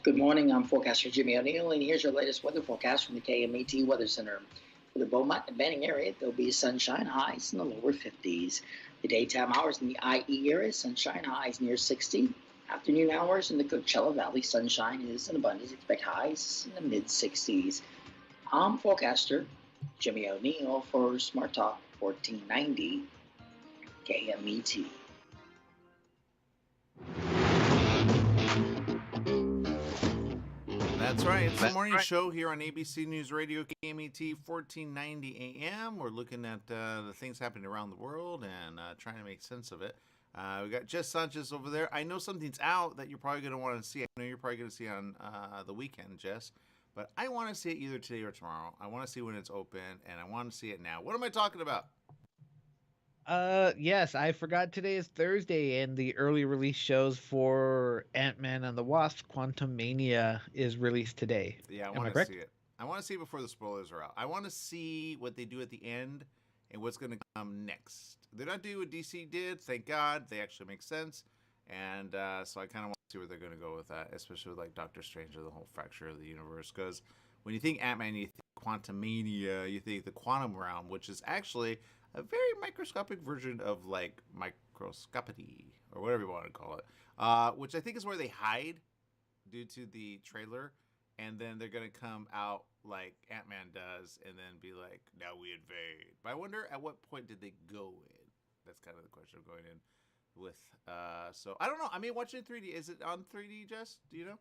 Good morning. I'm forecaster Jimmy O'Neill, and here's your latest weather forecast from the KMET Weather Center. For the Beaumont and Banning area, there'll be sunshine highs in the lower 50s. The daytime hours in the IE area, sunshine highs near 60. Afternoon hours in the Coachella Valley, sunshine is in abundance. Expect highs in the mid 60s. I'm forecaster Jimmy O'Neill for Smart Talk 1490 KMET. That's right. It's the morning show here on ABC News Radio, KMET 1490 AM. We're looking at the things happening around the world and trying to make sense of it. We got Jess Sanchez over there. I know something's out that you're probably going to want to see. I know you're probably going to see on the weekend, Jess. But I want to see it either today or tomorrow. I want to see when it's open, and I want to see it now. What am I talking about? Yes, I forgot today is Thursday, and the early release shows for Ant-Man and the Wasp: Quantumania is released today. Yeah, I Am I want to see correct? it. I want to see it before the spoilers are out. I want to see what they do at the end and what's going to come next. They're not doing what DC did. Thank God. They actually make sense. And so I kind of want to see where they're going to go with that, especially with like Doctor Strange or the whole fracture of the universe. Because when you think Ant-Man, you think Quantumania, you think the quantum realm, which is actually a very microscopic version of like microscopity or whatever you want to call it, which I think is where they hide due to the trailer, and then they're gonna come out like Ant Man does, and then be like, "Now we invade." But I wonder at what point did they go in? That's kind of the question of going in with. So I don't know. I mean, watching in 3D. Is it on 3D, Jess? Do you know?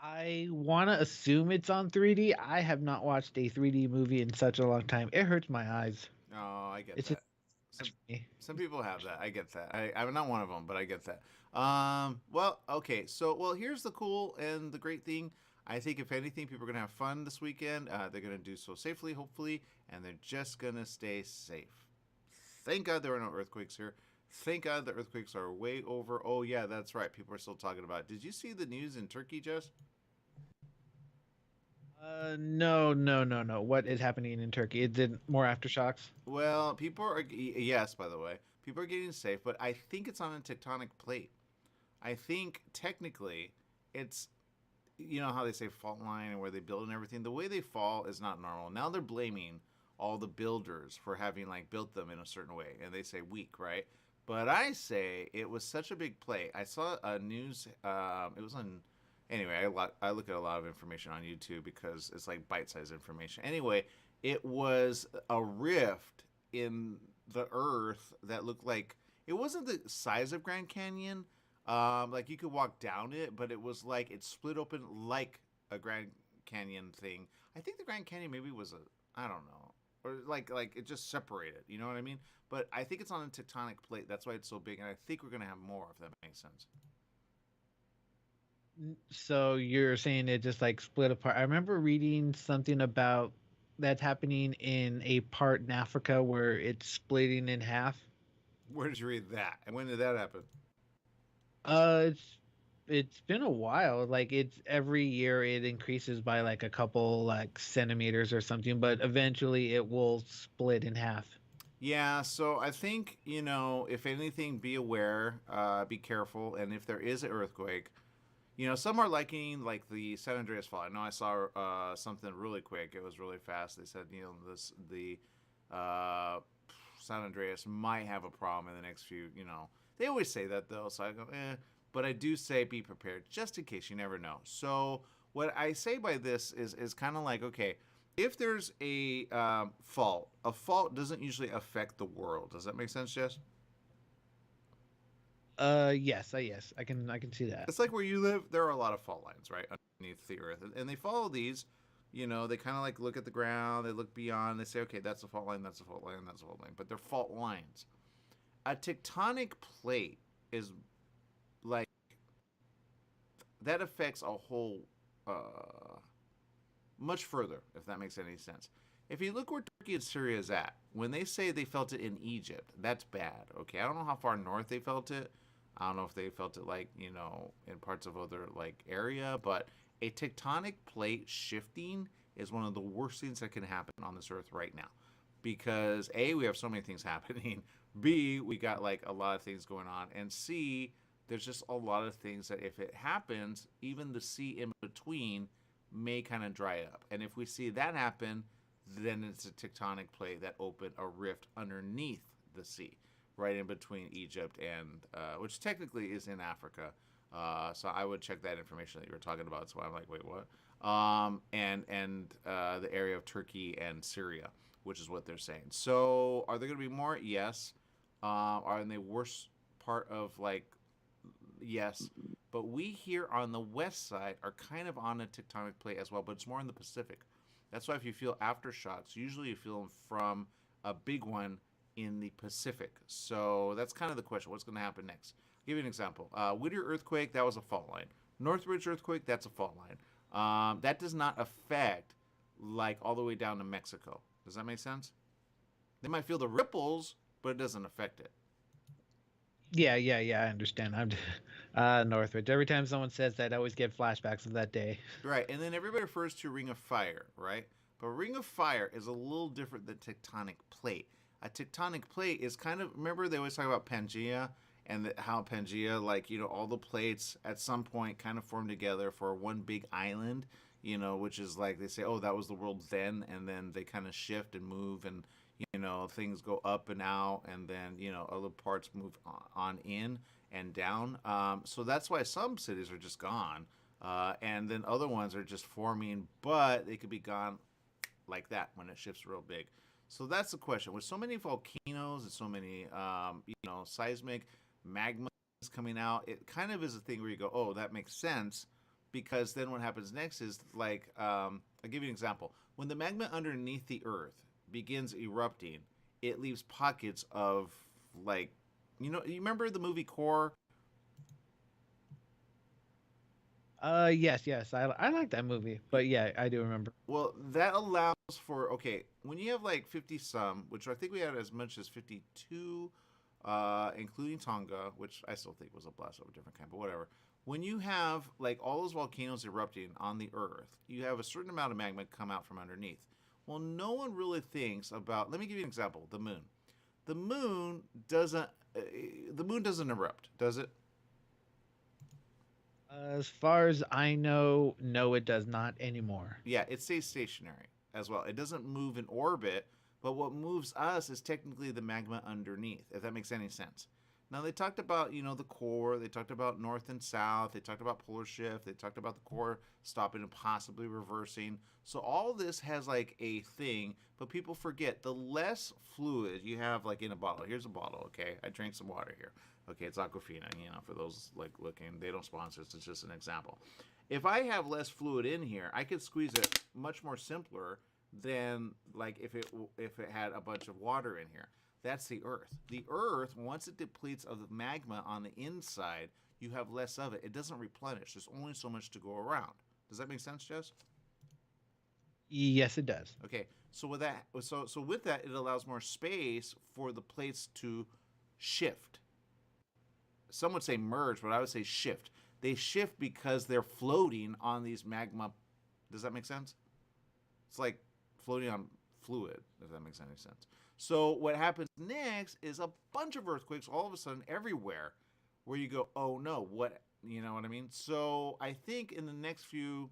I want to assume it's on 3D. I have not watched a 3D movie in such a long time. It hurts my eyes. Oh, I get It's just that. much Some for me. some people have that. I get that. I'm not one of them, but I get that. Well, okay. So, well, here's the cool and the great thing. I think if anything, people are gonna have fun this weekend. They're gonna do so safely, hopefully, and they're just gonna stay safe. Thank God there are no earthquakes here. Thank God the earthquakes are way over. Oh yeah, that's right. People are still talking about it. Did you see the news in Turkey, Jess? No, no, no, no. What is happening in Turkey? Is it more aftershocks? Well, people are yes, by the way, people are getting safe, but I think it's on a tectonic plate. I think technically it's how they say fault line and where they build and everything. The way they fall is not normal. Now they're blaming all the builders for having like built them in a certain way, and they say weak, right? But I say it was such a big play. I saw a news. It was on. Anyway, I look at a lot of information on YouTube because it's like bite-sized information. Anyway, it was a rift in the earth that looked like it wasn't the size of Grand Canyon. Like you could walk down it, but it was like it split open like a Grand Canyon thing. I think the Grand Canyon maybe was a I don't know, or like it just separated. You know what I mean? But I think it's on a tectonic plate. That's why it's so big, and I think we're gonna have more if that makes sense. So you're saying it just like split apart. I remember reading something about that's happening in a part in Africa where it's splitting in half. Where did you read that? And when did that happen? It's been a while. Like it's every year it increases by like a couple like centimeters or something, but eventually it will split in half. Yeah, so I think, if anything, be aware, be careful, and if there is an earthquake, some are liking like the San Andreas fault. I know I saw something really quick. It was really fast. They said, this the uh, San Andreas might have a problem in the next few. They always say that though, so I go, eh. But I do say be prepared just in case. You never know. So what I say by this is kind of like, okay, if there's a fault doesn't usually affect the world. Does that make sense, Jess? Yes, I can see that. It's like where you live, there are a lot of fault lines, right, underneath the earth, and they follow these. They kind of like look at the ground, they look beyond, they say, okay, that's a fault line, that's a fault line, that's a fault line, but they're fault lines. A tectonic plate is like that affects a whole much further, if that makes any sense. If you look where Turkey and Syria is at, when they say they felt it in Egypt, that's bad. Okay, I don't know how far north they felt it. I don't know if they felt it like in parts of other like area, but a tectonic plate shifting is one of the worst things that can happen on this earth right now, because a we have so many things happening. B we got like a lot of things going on, and C there's just a lot of things that if it happens, even the sea in between may kind of dry up. And if we see that happen, then it's a tectonic plate that opened a rift underneath the sea, right in between Egypt and, which technically is in Africa. So I would check that information that you were talking about. So I'm like, wait, what? And the area of Turkey and Syria, which is what they're saying. So are there going to be more? Yes. Are they worse part of like, yes, but we here on the west side are kind of on a tectonic plate as well, but it's more in the Pacific. That's why if you feel aftershocks, usually you feel them from a big one in the Pacific. So that's kind of the question. What's going to happen next? I'll give you an example. Whittier earthquake, that was a fault line. Northridge earthquake, that's a fault line. That does not affect like all the way down to Mexico. Does that make sense? They might feel the ripples, but it doesn't affect it. Yeah. I understand. I'm Northridge. Every time someone says that, I always get flashbacks of that day. Right, and then everybody refers to Ring of Fire, right? But Ring of Fire is a little different than tectonic plate. A tectonic plate is kind of, remember they always talk about Pangea and how Pangea, like, all the plates at some point kind of form together for one big island, which is like they say, oh, that was the world then, and then they kind of shift and move and, things go up and out, and then, other parts move on in and down. So that's why some cities are just gone. And then other ones are just forming, but they could be gone like that when it shifts real big. So that's the question. With so many volcanoes and so many, seismic magma coming out, it kind of is a thing where you go, oh, that makes sense. Because then what happens next is like, I'll give you an example. When the magma underneath the earth begins erupting, it leaves pockets of like, you remember the movie Core? Yes. I like that movie, but yeah, I do remember. Well, that allows for, okay, when you have like 50 some, which I think we had as much as 52, including Tonga, which I still think was a blast of a different kind, but whatever. When you have like all those volcanoes erupting on the earth, you have a certain amount of magma come out from underneath. Well, no one really thinks about, let me give you an example, the moon. The moon doesn't, the moon doesn't erupt, does it? As far as I know, no, it does not anymore. Yeah, it stays stationary as well. It doesn't move in orbit, but what moves us is technically the magma underneath, if that makes any sense. Now, they talked about, the core, they talked about north and south, they talked about polar shift, they talked about the core stopping and possibly reversing. So all this has like a thing, but people forget the less fluid you have like in a bottle. Here's a bottle, okay? I drank some water here. Okay, it's Aquafina, for those like looking, they don't sponsor us, it's just an example. If I have less fluid in here, I could squeeze it much more simpler than like if it had a bunch of water in here. That's the Earth. The Earth, once it depletes of the magma on the inside, you have less of it. It doesn't replenish. There's only so much to go around. Does that make sense, Jess? Yes, it does. Okay. So with that, it allows more space for the plates to shift. Some would say merge, but I would say shift. They shift because they're floating on these magma. Does that make sense? It's like floating on fluid, if that makes any sense. So what happens next is a bunch of earthquakes all of a sudden everywhere where you go, oh no, what, you know what I mean? So I think in the next few,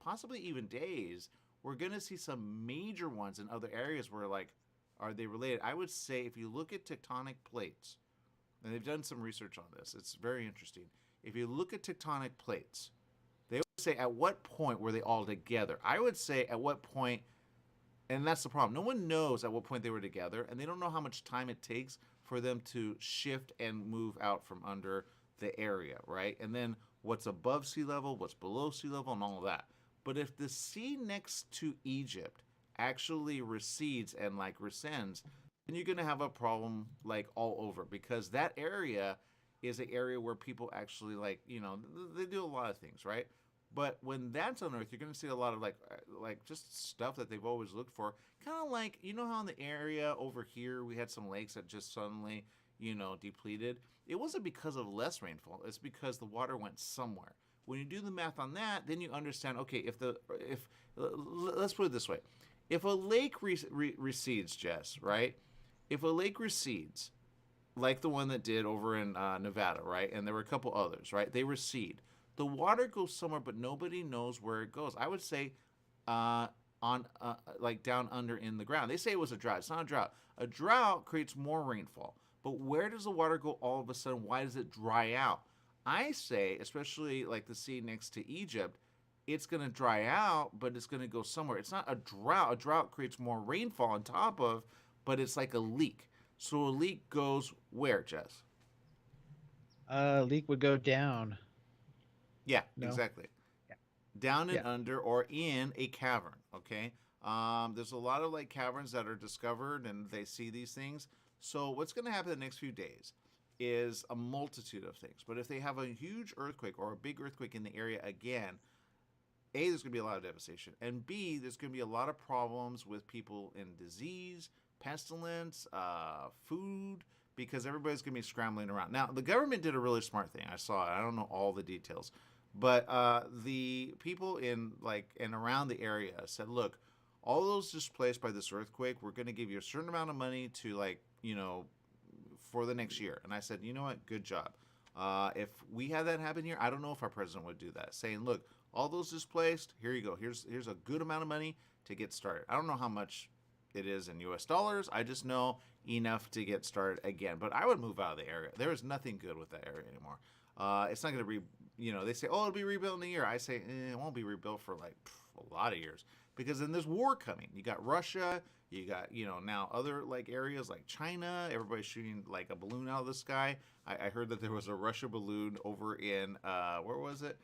possibly even days, we're going to see some major ones in other areas where like, are they related? I would say if you look at tectonic plates, and they've done some research on this, it's very interesting. If you look at tectonic plates, they would say at what point were they all together? I would say at what point, and that's the problem. No one knows at what point they were together, and they don't know how much time it takes for them to shift and move out from under the area, right? And then what's above sea level, what's below sea level, and all of that. But if the sea next to Egypt actually recedes and like rescinds, then you're going to have a problem like all over, because that area is an area where people actually like, they do a lot of things, right? But when that's on Earth, you're going to see a lot of like just stuff that they've always looked for. Kind of like, how in the area over here we had some lakes that just suddenly, depleted. It wasn't because of less rainfall. It's because the water went somewhere. When you do the math on that, then you understand, okay, let's put it this way. If a lake recedes, Jess, right? If a lake recedes, like the one that did over in Nevada, right? And there were a couple others, right? They recede. The water goes somewhere, but nobody knows where it goes. I would say uh, on like down under in the ground. They say it was a drought. It's not a drought. A drought creates more rainfall. But where does the water go all of a sudden? Why does it dry out? I say, especially like the sea next to Egypt, it's going to dry out, but it's going to go somewhere. It's not a drought. A drought creates more rainfall on top of, but it's like a leak. So a leak goes where, Jess? Leak would go down. Yeah, No. exactly. Yeah. Down and Yeah. under or in a cavern. Okay. There's a lot of like caverns that are discovered and they see these things. So what's going to happen the next few days is a multitude of things. But if they have a huge earthquake or a big earthquake in the area again, A, there's going to be a lot of devastation. And B, there's going to be a lot of problems with people in disease, pestilence, food, because everybody's going to be scrambling around. Now, the government did a really smart thing. I saw it. I don't know all the details. But the people in like and around the area said, look, all those displaced by this earthquake, we're going to give you a certain amount of money to like, for the next year. And I said, you know what? Good job. If we had that happen here, I don't know if our president would do that. Saying, look, all those displaced, here you go. Here's a good amount of money to get started. I don't know how much it is in U.S. dollars. I just know enough to get started again. But I would move out of the area. There is nothing good with that area anymore. It's not going to be, they say, oh, it'll be rebuilt in a year. I say, it won't be rebuilt for like a lot of years because then there's war coming. You got Russia. You got, now other like areas like China. Everybody's shooting like a balloon out of the sky. I heard that there was a Russia balloon over in, where was it?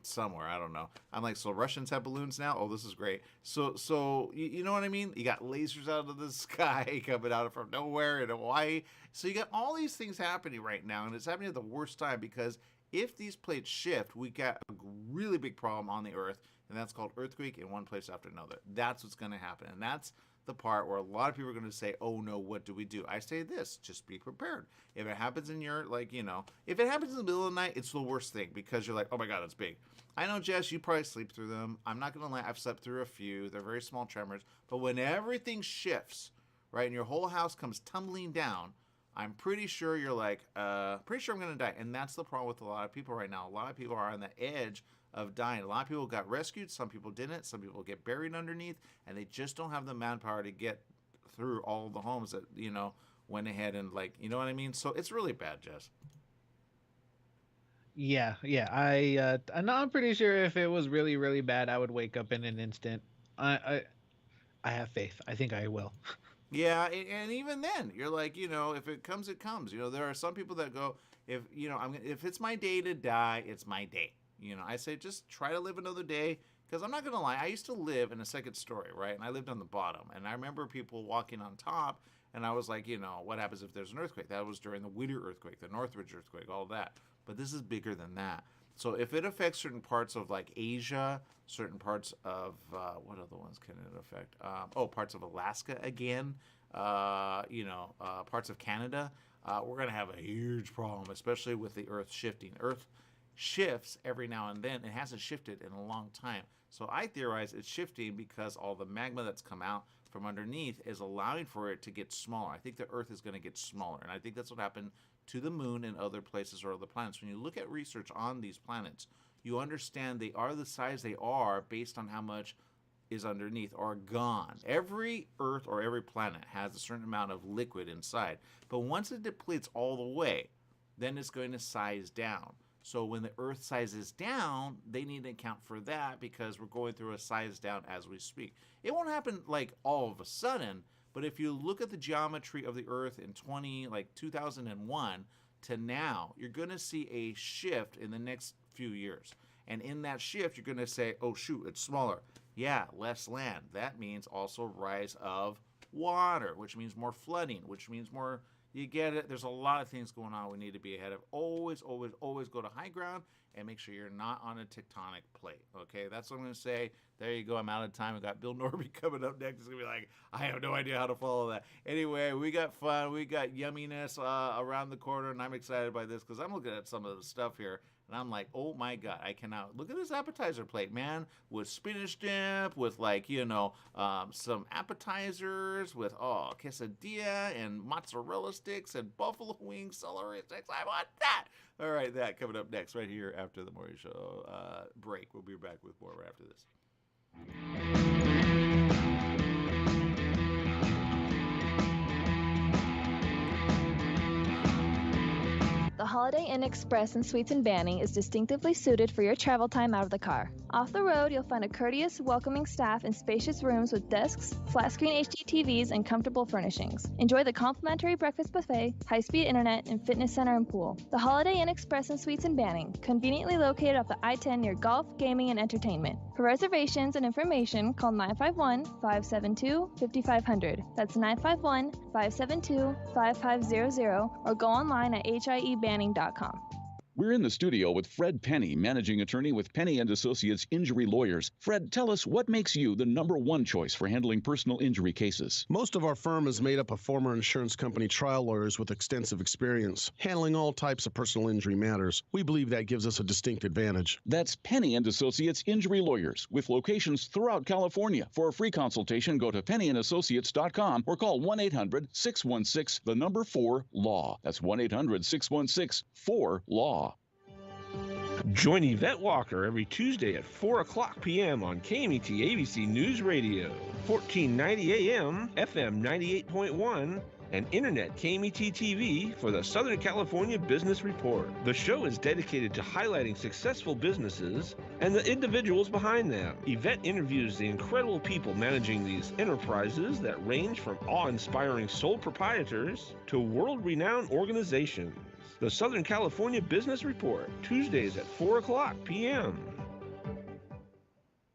Somewhere, I don't know. I'm like, so Russians have balloons now? Oh, this is great. So you know what I mean? You got lasers out of the sky coming out from nowhere in Hawaii. So you got all these things happening right now, and it's happening at the worst time because if these plates shift, we got a really big problem on the Earth, and that's called earthquake in one place after another. That's what's going to happen, and that's the part where a lot of people are going to say, oh no, what do we do? I say this, just be prepared. If it happens in your, if it happens in the middle of the night, it's the worst thing because you're like, oh my God, it's big. I know, Jess, you probably sleep through them. I'm not going to lie, I've slept through a few. They're very small tremors. But when everything shifts, right, and your whole house comes tumbling down, I'm pretty sure you're like, pretty sure I'm going to die. And that's the problem with a lot of people right now. A lot of people are on the edge of dying. A lot of people got rescued. Some people didn't. Some people get buried underneath, and they just don't have the manpower to get through all the homes that, went ahead and you know what I mean? So it's really bad, Jess. Yeah, yeah. I'm pretty sure if it was really, really bad, I would wake up in an instant. I, I, I have faith. I think I will. Yeah, and even then, you're like, if it comes, it comes. There are some people that go, if it's my day to die, it's my day. I say just try to live another day because I'm not gonna lie. I used to live in a second story, right, and I lived on the bottom, and I remember people walking on top, and I was like, what happens if there's an earthquake? That was during the Whittier earthquake, the Northridge earthquake, all that. But this is bigger than that. So if it affects certain parts of like Asia, certain parts of what other ones can it affect? Parts of Alaska again. Parts of Canada. We're gonna have a huge problem, especially with the Earth shifting. Earth shifts every now and then. It hasn't shifted in a long time. So I theorize it's shifting because all the magma that's come out from underneath is allowing for it to get smaller. I think the Earth is going to get smaller, and I think that's what happened to the moon and other places or other planets. When you look at research on these planets, you understand they are the size they are based on how much is underneath or gone. Every Earth or every planet has a certain amount of liquid inside, but once it depletes all the way, then it's going to size down. So when the Earth sizes down, they need to account for that because we're going through a size down as we speak. It won't happen like all of a sudden, but if you look at the geometry of the Earth in 2001 to now, you're going to see a shift in the next few years. And in that shift, you're going to say, oh shoot, it's smaller. Yeah, less land. That means also rise of water, which means more flooding, which means more. You get it. There's a lot of things going on we need to be ahead of. Always, always, always go to high ground and make sure you're not on a tectonic plate. Okay, that's what I'm going to say. There you go. I'm out of time. We got Bill Norby coming up next. It's going to be like, I have no idea how to follow that. Anyway, we got fun. We got yumminess around the corner, and I'm excited by this because I'm looking at some of the stuff here, And I'm like, oh my God, I cannot. Look at this appetizer plate, man, with spinach dip, with some appetizers, with quesadilla and mozzarella sticks and buffalo wings, celery sticks. I want that. All right, that coming up next right here after the morning show break. We'll be back with more right after this. The Holiday Inn Express and Suites in Banning is distinctively suited for your travel time out of the car. Off the road, you'll find a courteous, welcoming staff and spacious rooms with desks, flat-screen HD TVs, and comfortable furnishings. Enjoy the complimentary breakfast buffet, high-speed internet, and fitness center and pool. The Holiday Inn Express and Suites in Banning, conveniently located off the I-10 near golf, gaming, and entertainment. For reservations and information, call 951-572-5500. That's 951-572-5500, or go online at hiebanning.com. We're in the studio with Fred Penny, managing attorney with Penny & Associates Injury Lawyers. Fred, tell us what makes you the #1 choice for handling personal injury cases. Most of our firm is made up of former insurance company trial lawyers with extensive experience handling all types of personal injury matters. We believe that gives us a distinct advantage. That's Penny & Associates Injury Lawyers with locations throughout California. For a free consultation, go to pennyandassociates.com or call 1-800-616-4-LAW. That's 1-800-616-4-LAW. Join Yvette Walker every Tuesday at 4 o'clock p.m. on KMET ABC News Radio, 1490 AM, FM 98.1, and Internet KMET TV for the Southern California Business Report. The show is dedicated to highlighting successful businesses and the individuals behind them. Yvette interviews the incredible people managing these enterprises that range from awe-inspiring sole proprietors to world-renowned organizations. The Southern California Business Report, Tuesdays at 4 o'clock p.m.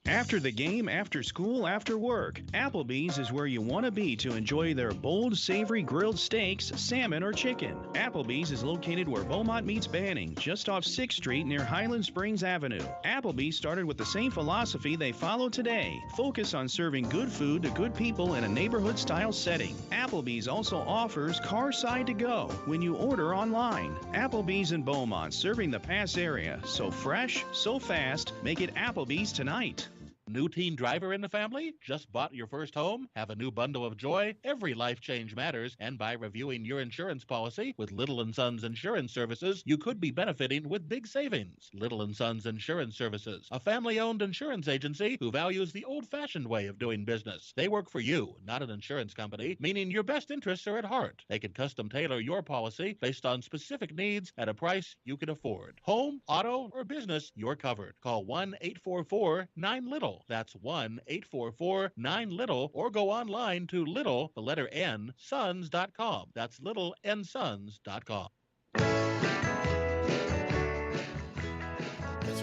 After the game, after school, after work, Applebee's is where you want to be to enjoy their bold, savory grilled steaks, salmon, or chicken. Applebee's is located where Beaumont meets Banning, just off 6th Street near Highland Springs Avenue. Applebee's started with the same philosophy they follow today. Focus on serving good food to good people in a neighborhood-style setting. Applebee's also offers Carside to Go when you order online. Applebee's in Beaumont, serving the Pass area. So fresh, so fast, make it Applebee's tonight. New teen driver in the family? Just bought your first home? Have a new bundle of joy? Every life change matters, and by reviewing your insurance policy with Little & Sons Insurance Services, you could be benefiting with big savings. Little & Sons Insurance Services, a family-owned insurance agency who values the old-fashioned way of doing business. They work for you, not an insurance company, meaning your best interests are at heart. They can custom tailor your policy based on specific needs at a price you can afford. Home, auto, or business, you're covered. Call 1-844-9-LITTLE. That's 1-844-9-LITTLE, or go online to little, the letter N, sons.com. That's littlensons.com. That's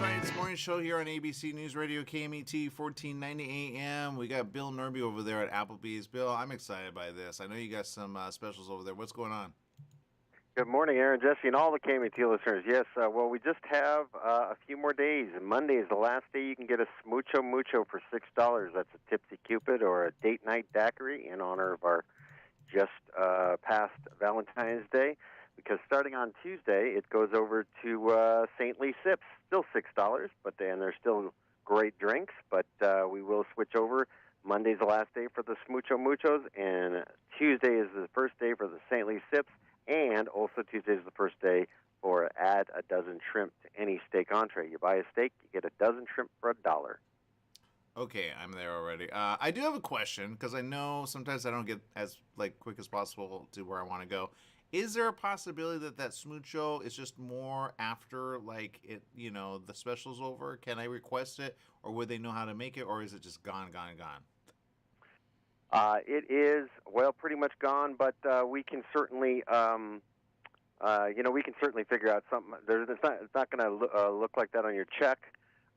right, it's morning show here on ABC News Radio, KMET, 1490 AM. We got Bill Nerby over there at Applebee's. Bill, I'm excited by this. I know you got some specials over there. What's going on? Good morning, Aaron, Jesse, and all the KMET listeners. Yes, well, we just have a few more days. Monday is the last day you can get a Smoocho Mucho for $6. That's a Tipsy Cupid or a date night daiquiri in honor of our just past Valentine's Day. Because starting on Tuesday, it goes over to St. Lee Sips, still $6, but they're still great drinks. But we will switch over. Monday's the last day for the Smoocho Muchos, and Tuesday is the first day for the St. Lee Sips. And also Tuesday is the first day for add a dozen shrimp to any steak entree. You buy a steak, you get a dozen shrimp for $1. Okay, I'm there already. I do have a question because I know sometimes I don't get as quick as possible to where I want to go. Is there a possibility that Smoocho is just more after the special's over? Can I request it, or would they know how to make it, or is it just gone? It is, pretty much gone, but we can certainly, we can certainly figure out something. It's not going to look like that on your check,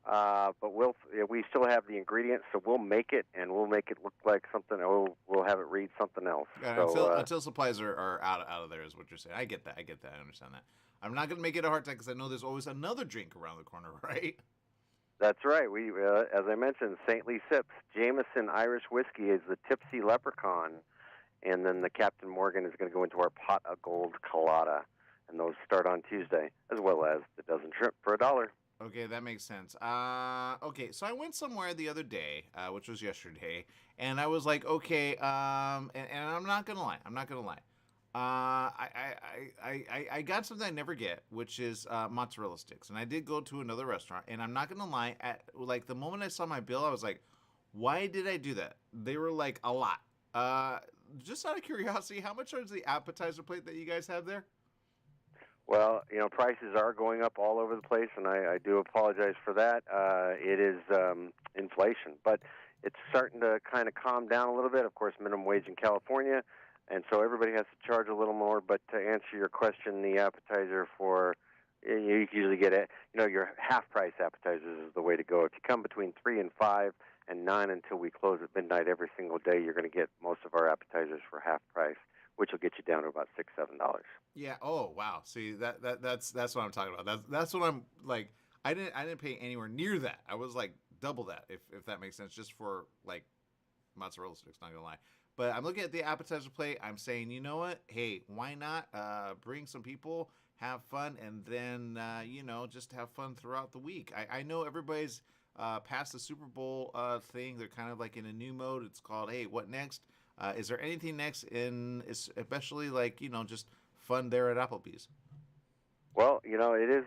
but we still have the ingredients, so we'll make it, and we'll make it look like something. We'll have it read something else. Yeah, until supplies are out of there is what you're saying. I get that. I understand that. I'm not going to make it a hard time because I know there's always another drink around the corner, right? That's right. We, as I mentioned, St. Lee Sips, Jameson Irish Whiskey is the Tipsy Leprechaun, and then the Captain Morgan is going to go into our Pot of Gold Colada. and those start on Tuesday, as well as the dozen shrimp for $1. Okay, that makes sense. Okay, so I went somewhere the other day, which was yesterday, and I was like, okay, and I'm not gonna lie. I got something I never get, which is mozzarella sticks, and I did go to another restaurant, and I'm not gonna lie. At like the moment I saw my bill, I was like, why did I do that? They were like a lot. Just out of curiosity, how much is the appetizer plate that you guys have there? Well, prices are going up all over the place, and I do apologize for that. It is inflation, but it's starting to kind of calm down a little bit. Of course, minimum wage in California, and so everybody has to charge a little more. But to answer your question, the appetizer for you usually get your half-price appetizers is the way to go. If you come between 3 and 5 and 9 until we close at midnight every single day, you're going to get most of our appetizers for half price, which will get you down to about $6-7. Yeah. Oh wow. See that's what I'm talking about. That's what I'm like. I didn't pay anywhere near that. I was like double that, if that makes sense, just for like mozzarella sticks. Not gonna lie. But I'm looking at the appetizer plate. I'm saying, you know what? Hey, why not bring some people, have fun, and then just have fun throughout the week. I know everybody's past the Super Bowl thing. They're kind of like in a new mode. It's called, hey, what next? Is there anything next especially like, just fun there at Applebee's? Well, it is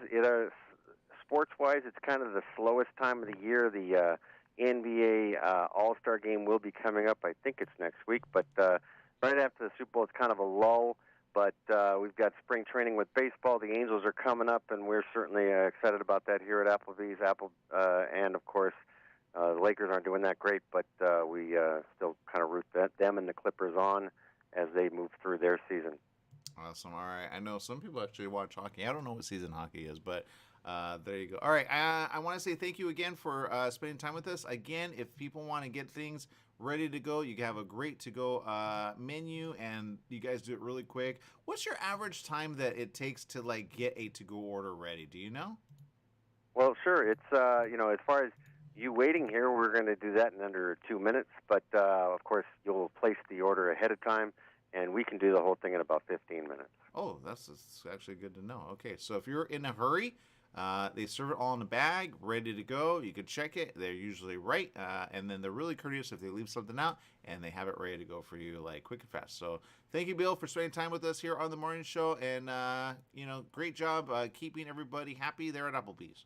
sports-wise, it's kind of the slowest time of the year. The NBA All-Star game will be coming up. I think it's next week, but right after the Super Bowl, it's kind of a lull. But we've got spring training with baseball. The Angels are coming up, and we're certainly excited about that here at Applebee's. And, of course, the Lakers aren't doing that great, but we still kind of root them and the Clippers on as they move through their season. Awesome. All right. I know some people actually watch hockey. I don't know what season hockey is, but there you go. All right. I want to say thank you again for spending time with us. Again, if people want to get things ready to go, you have a great to-go menu, and you guys do it really quick. What's your average time that it takes to like get a to-go order ready? Do you know? Well, sure. It's as far as you waiting here, we're going to do that in under 2 minutes. But of course, you'll place the order ahead of time, and we can do the whole thing in about 15 minutes. Oh, that's actually good to know. Okay, so if you're in a hurry, they serve it all in a bag, ready to go. You can check it. They're usually right. And then they're really courteous if they leave something out, and they have it ready to go for you like quick and fast. So thank you, Bill, for spending time with us here on the morning show. And, great job keeping everybody happy there at Applebee's.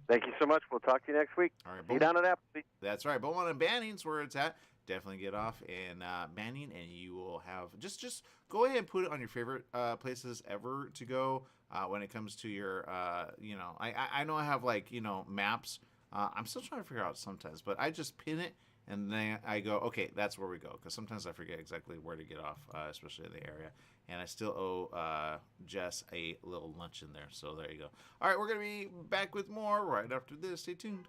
Thank you so much. We'll talk to you next week. All right, see you down at Applebee's. That's right. Beaumont and Banning's where it's at. Definitely get off in Banning, and you will have just go ahead and put it on your favorite places ever to go when it comes to your I know I have like maps. I'm still trying to figure out sometimes, but I just pin it and then I go, okay, that's where we go, because sometimes I forget exactly where to get off, especially in the area. And I still owe Jess a little lunch in there, so there you go. All right, we're gonna be back with more right after this. Stay tuned.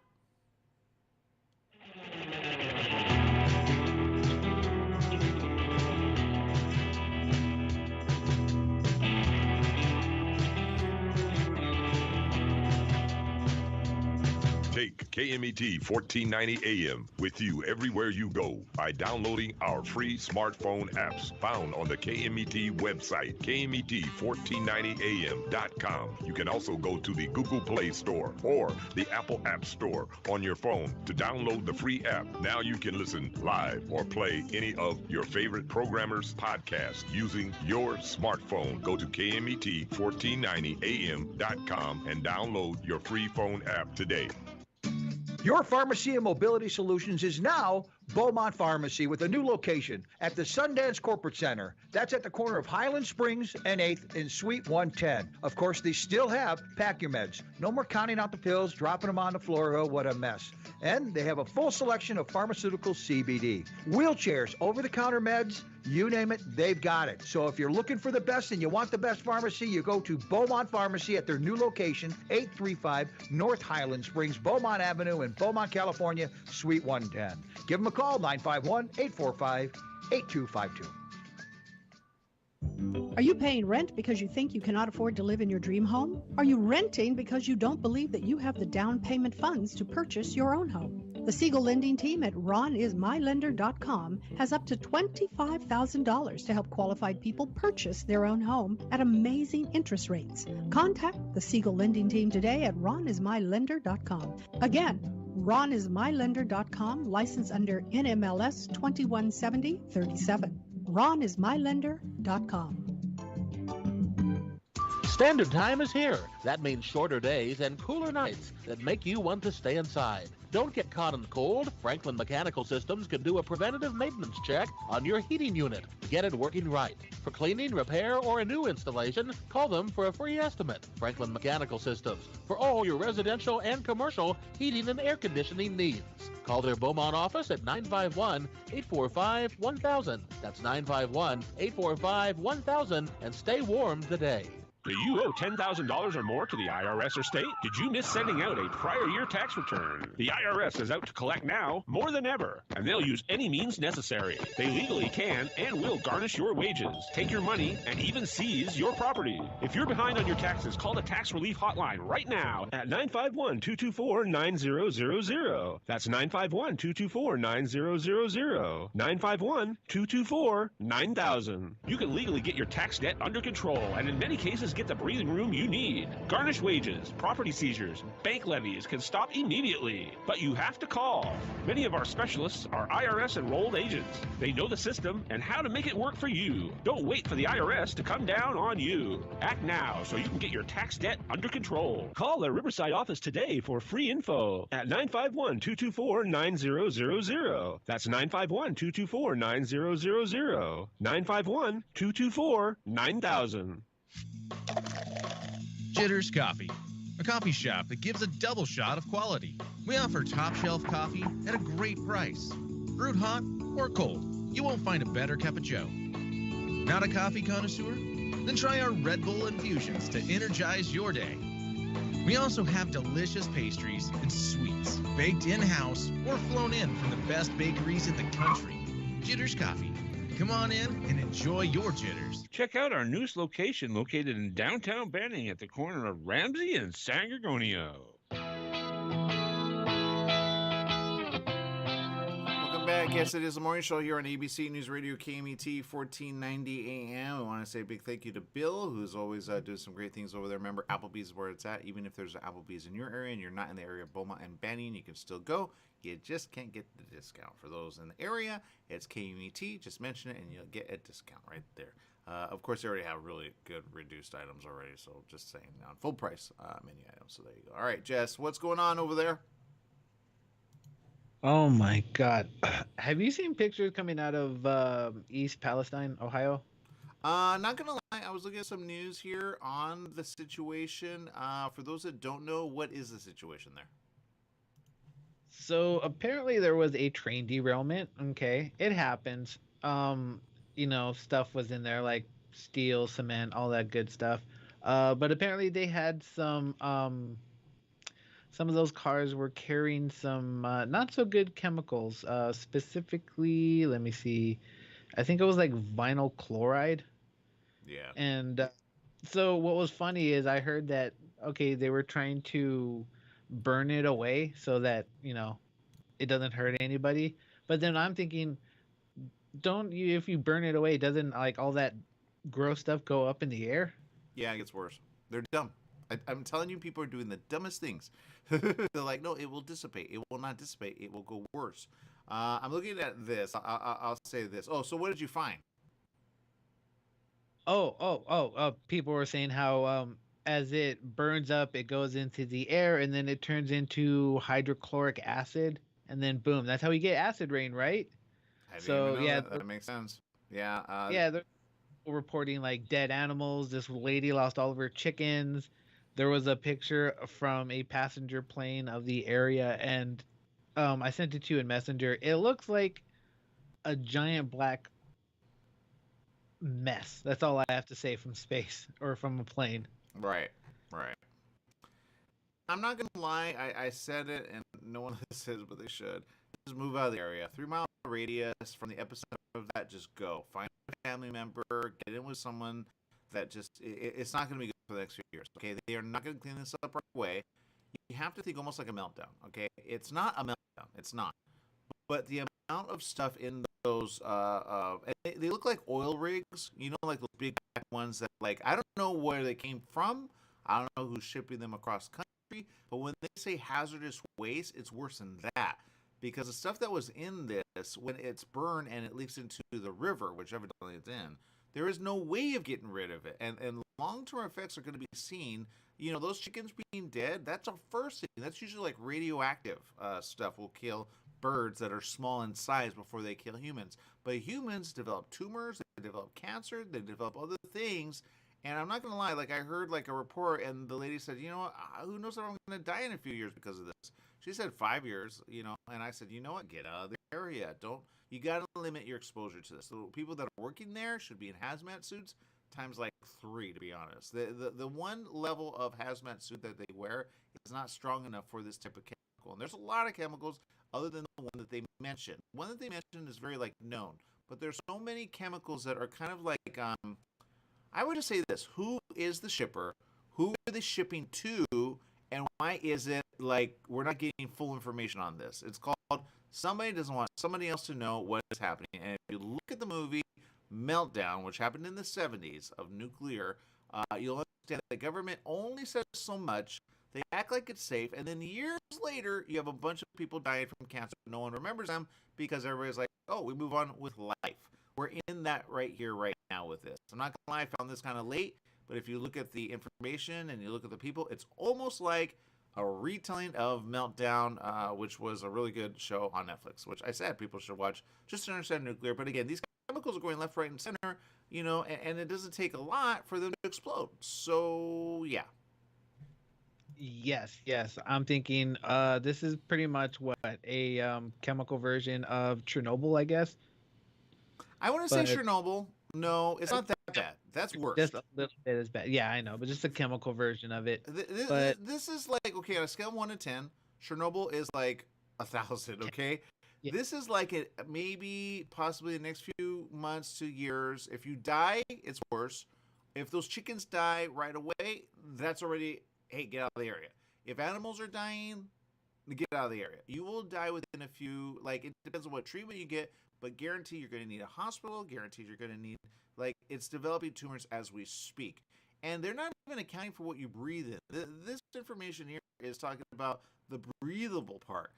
Take KMET 1490 AM with you everywhere you go by downloading our free smartphone apps found on the KMET website, KMET1490am.com. You can also go to the Google Play Store or the Apple App Store on your phone to download the free app. Now you can listen live or play any of your favorite programmers' podcasts using your smartphone. Go to KMET1490am.com and download your free phone app today. Your Pharmacy and Mobility Solutions is now Beaumont Pharmacy with a new location at the Sundance Corporate Center. That's at the corner of Highland Springs and 8th in Suite 110. Of course, they still have Pack Your Meds. No more counting out the pills, dropping them on the floor. Oh, what a mess. And they have a full selection of pharmaceutical CBD. Wheelchairs, over-the-counter meds, you name it, they've got it. So if you're looking for the best and you want the best pharmacy, you go to Beaumont Pharmacy at their new location, 835 North Highland Springs, Beaumont Avenue in Beaumont, California, Suite 110. Give them a call, 951-845-8252. Are you paying rent because you think you cannot afford to live in your dream home? Are you renting because you don't believe that you have the down payment funds to purchase your own home? The Siegel lending team at ronismylender.com has up to $25,000 to help qualified people purchase their own home at amazing interest rates. Contact the Siegel lending team today at ronismylender.com. Again, ronismylender.com, license under NMLS 217037. ronismylender.com. Standard Time is here. That means shorter days and cooler nights that make you want to stay inside. Don't get caught in the cold. Franklin Mechanical Systems can do a preventative maintenance check on your heating unit. Get it working right. For cleaning, repair, or a new installation, call them for a free estimate. Franklin Mechanical Systems, for all your residential and commercial heating and air conditioning needs. Call their Beaumont office at 951-845-1000. That's 951-845-1000, and stay warm today. Do you owe $10,000 or more to the IRS or state? Did you miss sending out a prior year tax return? The IRS is out to collect now more than ever, and they'll use any means necessary. They legally can and will garnish your wages, take your money, and even seize your property. If you're behind on your taxes, call the Tax Relief Hotline right now at 951-224-9000. That's 951-224-9000. 951-224-9000. You can legally get your tax debt under control, and in many cases, get the breathing room you need. Garnished wages, property seizures, bank levies can stop immediately, but you have to call. Many of our specialists are IRS enrolled agents. They know the system and how to make it work for you. Don't wait for the IRS to come down on you. Act now so you can get your tax debt under control. Call their Riverside office today for free info at 951-224-9000. That's 951-224-9000. 951-224-9000. Jitters Coffee, a coffee shop that gives a double shot of quality. We offer top shelf coffee at a great price. Brewed hot or cold, you won't find a better cup of joe. Not a coffee connoisseur? Then try our Red Bull infusions to energize your day. We also have delicious pastries and sweets, baked in-house or flown in from the best bakeries in the country. Jitters Coffee. Come on in and enjoy your jitters. Check out our newest location located in downtown Banning at the corner of Ramsey and San Gorgonio. Welcome back. Yes, it is the morning show here on ABC News Radio KMET 1490 AM. I want to say a big thank you to Bill, who's always doing some great things over there. Remember, Applebee's is where it's at. Even if there's an Applebee's in your area and you're not in the area of Beaumont and Banning, you can still go. You just can't get the discount. For those in the area, it's KMET. Just mention it and you'll get a discount right there. Of course, they already have really good reduced items already, so just saying on full price menu items. So there you go. All right, Jess, what's going on over there? Oh my God. Have you seen pictures coming out of East Palestine, Ohio? Not gonna lie, I was looking at some news here on the situation. For those that don't know, what is the situation there? So apparently there was a train derailment. Okay, it happens. Stuff was in there like steel, cement, all that good stuff. But apparently they had some of those cars were carrying some not so good chemicals. Specifically, let me see. I think it was like vinyl chloride. Yeah. And so what was funny is I heard that, okay, they were trying to burn it away so that, it doesn't hurt anybody. But then I'm thinking, if you burn it away, doesn't like all that gross stuff go up in the air? Yeah, it gets worse. They're dumb. I'm telling you, people are doing the dumbest things. They're like, no, it will dissipate. It will not dissipate. It will go worse. I'm looking at this. I'll say this. Oh, so what did you find? People were saying how as it burns up, it goes into the air, and then it turns into hydrochloric acid, and then boom, that's how we get acid rain, right? So yeah, that makes sense. Yeah. They're reporting like dead animals. This lady lost all of her chickens. There was a picture from a passenger plane of the area, and I sent it to you in Messenger. It looks like a giant black mess. That's all I have to say from space or from a plane. Right. I'm not gonna lie. I said it, and no one says, but they should just move out of the area. 3 mile radius from the epicenter of that. Just go find a family member, get in with someone that just, it's not going to be good for the next few years. Okay, they are not going to clean this up right away. You have to think almost like a meltdown. Okay, it's not a meltdown. It's not. But the amount of stuff in those, and they look like oil rigs. You know, like those big ones that, like, I don't know where they came from. I don't know who's shipping them across country. But when they say hazardous waste, it's worse than that. Because the stuff that was in this, when it's burned and it leaks into the river, which evidently it's in, there is no way of getting rid of it. And long-term effects are going to be seen. You know, those chickens being dead, that's a first thing. That's usually like radioactive stuff will kill birds that are small in size before they kill humans. But humans develop tumors, they develop cancer, they develop other things. And I'm not going to lie, like I heard like a report and the lady said, you know what, who knows if I'm going to die in a few years because of this. She said 5 years, you know, and I said, you know what, get out of the area. You got to limit your exposure to this. So people that are working there should be in hazmat suits times like 3, to be honest. The one level of hazmat suit that they wear is not strong enough for this type of chemical. And there's a lot of chemicals other than the one that they mentioned. The one that they mentioned is very like known, but there's so many chemicals that are kind of like, I would just say this: who is the shipper? Who are they shipping to? And why is it like we're not getting full information on this? It's called somebody doesn't want somebody else to know what is happening. And if you look at the movie Meltdown, which happened in the 70s of nuclear, you'll understand that the government only says so much. They act like it's safe, and then years later, you have a bunch of people dying from cancer. No one remembers them because everybody's like, oh, we move on with life. We're in that right here, right now with this. I'm not going to lie, I found this kind of late, but if you look at the information and you look at the people, it's almost like a retelling of Meltdown, which was a really good show on Netflix, which I said people should watch just to understand nuclear. But again, these chemicals are going left, right, and center, you know, and it doesn't take a lot for them to explode. So, yeah. Yes. I'm thinking this is pretty much what a chemical version of Chernobyl, I guess. I want to say Chernobyl. No, it's not that bad. That's worse. Just a little bit as bad. Yeah, I know, but just a chemical version of it. This is like, okay, on a scale of 1 to 10, Chernobyl is like 1,000. Okay, yeah. This is like it. Maybe possibly the next few months to years. If you die, it's worse. If those chickens die right away, that's already, hey, get out of the area. If animals are dying, get out of the area. You will die within a few, like, it depends on what treatment you get, but guarantee you're going to need a hospital, guarantee you're going to need, like, it's developing tumors as we speak. And they're not even accounting for what you breathe in. This information here is talking about the breathable part,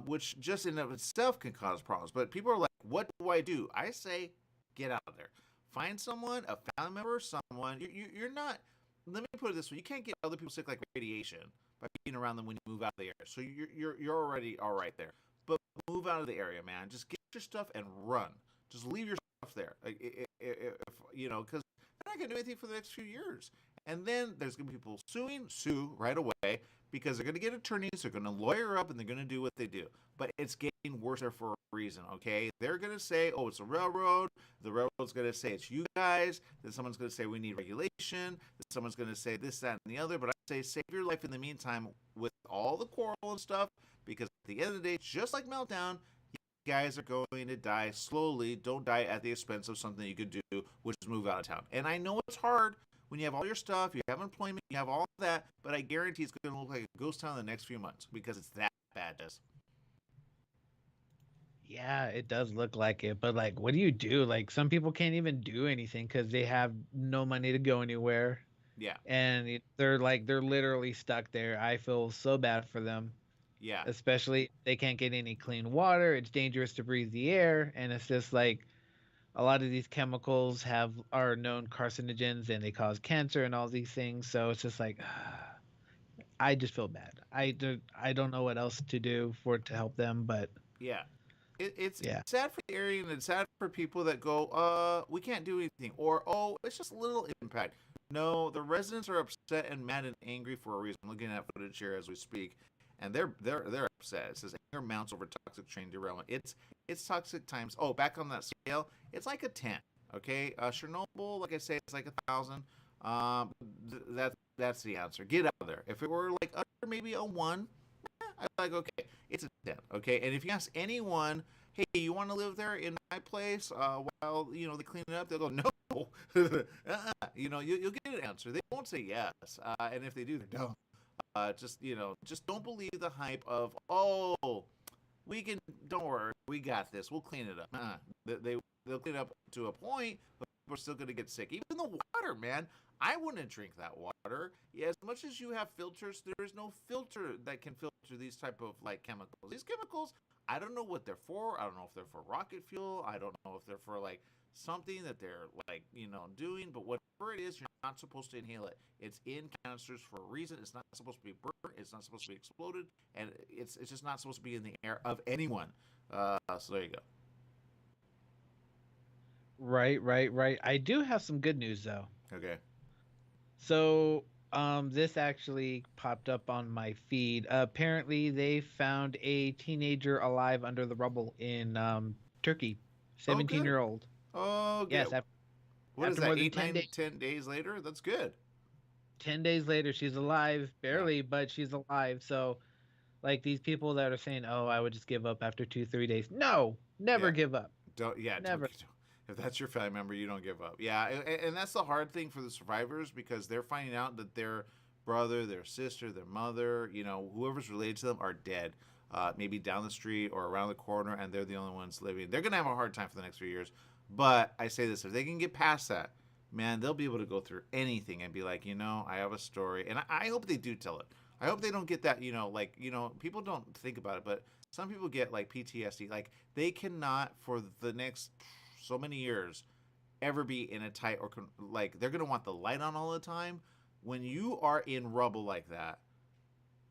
which just in and of itself can cause problems. But people are like, what do? I say, get out of there. Find someone, a family member, someone. You're not, let me put it this way, you can't get other people sick like radiation by being around them when you move out of the area. So you're already all right there. But move out of the area, man. Just get your stuff and run. Just leave your stuff there. Like, if, you know, because they're not going to do anything for the next few years. And then there's going to be people sue right away because they're going to get attorneys, they're going to lawyer up, and they're going to do what they do. But it's getting worse there for a reason, okay? They're going to say, oh, it's a railroad. The railroad's going to say it's you guys. Then someone's going to say we need regulation. Then someone's going to say this, that, and the other. But I say save your life in the meantime with all the quarrel and stuff, because at the end of the day, just like Meltdown, you guys are going to die slowly. Don't die at the expense of something you could do, which is move out of town. And I know it's hard when you have all your stuff, you have employment, you have all of that, but I guarantee it's going to look like a ghost town in the next few months because it's that bad. Yeah, it does look like it, but like, what do you do? Like, some people can't even do anything because they have no money to go anywhere. Yeah. And they're literally stuck there. I feel so bad for them. Yeah. Especially they can't get any clean water. It's dangerous to breathe the air, and it's just like a lot of these chemicals are known carcinogens and they cause cancer and all these things. So it's just like I just feel bad. I don't know what else to do to help them, but yeah. It's sad for the area, and it's sad for people that go, we can't do anything, or, oh, it's just a little impact. No, the residents are upset and mad and angry for a reason. I'm looking at footage here as we speak, and they're upset. It says anger mounts over toxic train derailment. It's toxic times. Oh, back on that scale, it's like a 10. Okay, Chernobyl, like I say, it's like 1,000. That's the answer. Get out of there. If it were like under maybe a 1. I'd be like, okay, it's a 10, okay? And if you ask anyone, hey, you want to live there in my place while they clean it up? They'll go, no. You'll get an answer. They won't say yes, and if they do, they're dumb. Just don't believe the hype of, oh, we can, don't worry, we got this, we'll clean it up. They'll clean it up to a point, but we're still going to get sick. Even the water, man, I wouldn't drink that water. Yeah, as much as you have filters, there is no filter that can filter these type of like chemicals. These chemicals, I don't know what they're for. I don't know if they're for rocket fuel. I don't know if they're for like something that they're like doing, but whatever it is, you're not supposed to inhale it. It's in canisters for a reason. It's not supposed to be burnt. It's not supposed to be exploded, and it's just not supposed to be in the air of anyone. So there you go. Right, right, right. I do have some good news though. Okay. So, this actually popped up on my feed. Apparently, they found a teenager alive under the rubble in Turkey. 17-year-old. Oh, good. Yes. What is after that? more than 8, 10 9, days. 10 days later? That's good. 10 days later, she's alive, barely, but she's alive. So, like these people that are saying, "Oh, I would just give up after 2, 3 days." No, never give up. Never. If that's your family member, you don't give up. Yeah, and that's the hard thing for the survivors because they're finding out that their brother, their sister, their mother, whoever's related to them are dead. Maybe down the street or around the corner, and they're the only ones living. They're going to have a hard time for the next few years. But I say this, if they can get past that, man, they'll be able to go through anything and be like, I have a story. And I hope they do tell it. I hope they don't get that, people don't think about it, but some people get like PTSD. Like they cannot, for the next so many years, ever be in a tight or like they're going to want the light on all the time. When you are in rubble like that,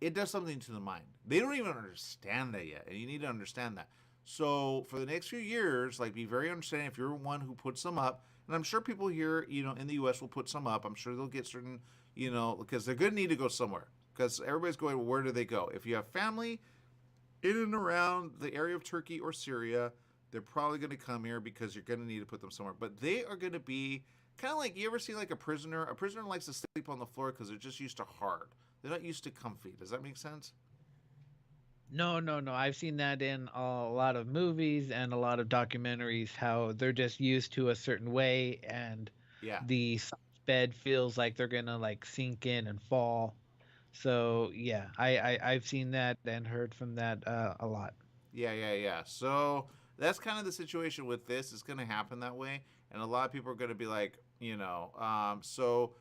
it does something to the mind. They don't even understand that yet, and you need to understand that. So for the next few years, like be very understanding if you're one who puts them up, and I'm sure people here, in the U.S. will put some up. I'm sure they'll get certain, because they're going to need to go somewhere. Because everybody's going, well, where do they go? If you have family in and around the area of Turkey or Syria, they're probably going to come here because you're going to need to put them somewhere. But they are going to be kind of like, you ever see like a prisoner? A prisoner likes to sleep on the floor because they're just used to hard. They're not used to comfy. Does that make sense? No, no, no. I've seen that in a lot of movies and a lot of documentaries, how they're just used to a certain way, and the soft bed feels like they're gonna like sink in and fall. So yeah, I've seen that and heard from that a lot. Yeah. So that's kind of the situation with this. It's going to happen that way. And a lot of people are going to be like, so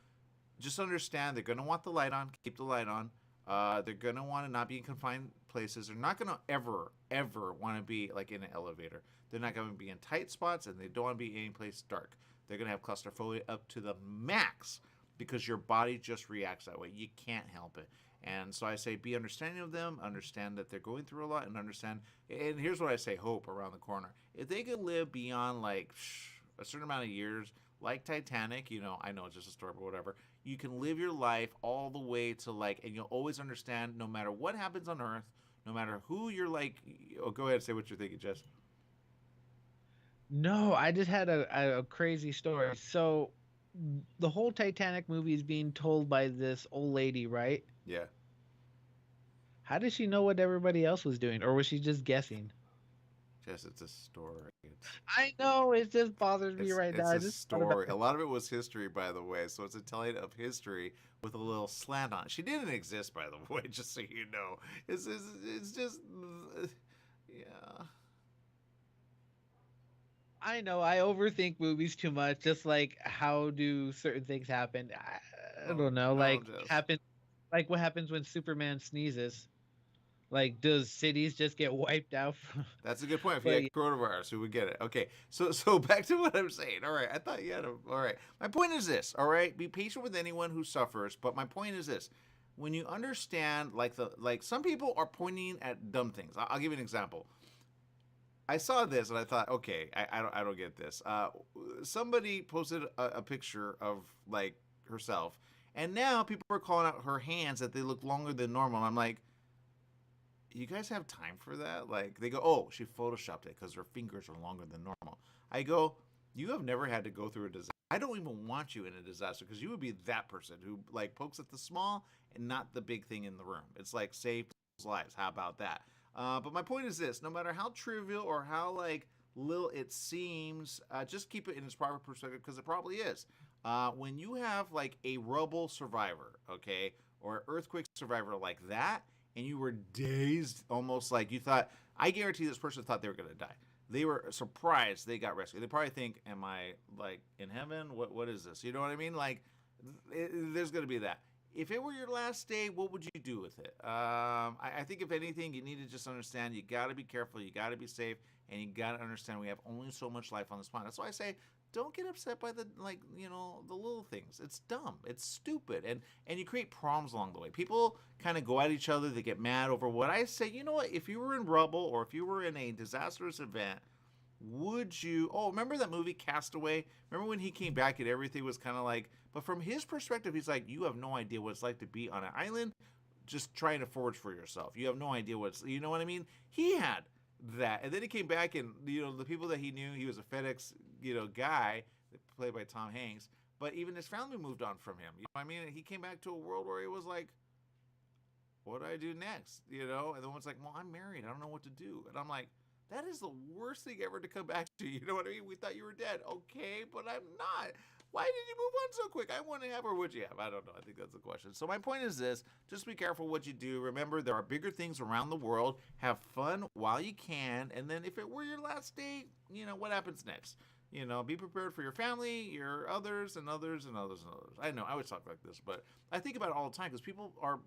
just understand they're going to want the light on, keep the light on. They're going to want to not be in confined places. They're not going to ever want to be like in an elevator. They're not going to be in tight spots, and they don't want to be any place dark. They're going to have claustrophobia up to the max because your body just reacts that way. You can't help it. And so I say be understanding of them, understand that they're going through a lot, and understand. And here's what I say, hope around the corner. If they could live beyond like a certain amount of years, like Titanic, I know it's just a story, but whatever. You can live your life all the way to like, and you'll always understand no matter what happens on Earth, no matter who you're like. Oh, go ahead and say what you're thinking, Jess. No, I just had a crazy story. So the whole Titanic movie is being told by this old lady, right? Yeah. How did she know what everybody else was doing, or was she just guessing? Jess, it's a story. I know, it just bothers me right now. It's a story. A lot of it was history, by the way. So it's a telling of history with a little slant on it. She didn't exist, by the way, just so you know. It's just, yeah. I know, I overthink movies too much. Just like, how do certain things happen? I don't know. Like, like what happens when Superman sneezes? Like, does cities just get wiped out? That's a good point. If you had coronavirus, we would get it. Okay, so back to what I'm saying. All right, I thought you had a. All right, my point is this. All right, be patient with anyone who suffers. But my point is this: when you understand, like some people are pointing at dumb things. I'll give you an example. I saw this and I thought, okay, I don't get this. Somebody posted a picture of like herself, and now people are calling out her hands that they look longer than normal. And I'm like, you guys have time for that? Like, they go, oh, she photoshopped it because her fingers are longer than normal. I go, you have never had to go through a disaster. I don't even want you in a disaster because you would be that person who like pokes at the small and not the big thing in the room. It's like save people's lives. How about that? But my point is this: no matter how trivial or how like it seems, just keep it in its proper perspective, because it probably is. When you have like a rubble survivor, okay, or earthquake survivor like that, and you were dazed, almost like you thought, I guarantee this person thought they were going to die. They were surprised they got rescued. They probably think, am I like in heaven? What is this? You know what I mean? Like, there's going to be that. If it were your last day, what would you do with it? I think if anything, you need to just understand you got to be careful, you got to be safe, and you got to understand we have only so much life on this planet. That's why I say, don't get upset by the the little things. It's dumb. It's stupid. And you create problems along the way. People kind of go at each other. They get mad over what I say. You know what? If you were in rubble or if you were in a disastrous event, would you... Oh, remember that movie Castaway? Remember when he came back and everything was kind of like... But from his perspective, he's like, you have no idea what it's like to be on an island just trying to forage for yourself. You have no idea what's... You know what I mean? He had that. And then he came back and, the people that he knew, he was a FedEx, guy, played by Tom Hanks, but even his family moved on from him. You know what I mean? And he came back to a world where he was like, what do I do next? And the one's like, well, I'm married. I don't know what to do. And I'm like, that is the worst thing ever to come back to. You know what I mean? We thought you were dead. Okay, but I'm not. Why did you move on so quick? I want to have, or would you have? I don't know. I think that's the question. So my point is this. Just be careful what you do. Remember, there are bigger things around the world. Have fun while you can. And then if it were your last day, what happens next? Be prepared for your family, your others, and others, and others, and others. I know, I always talk like this, but I think about it all the time because people are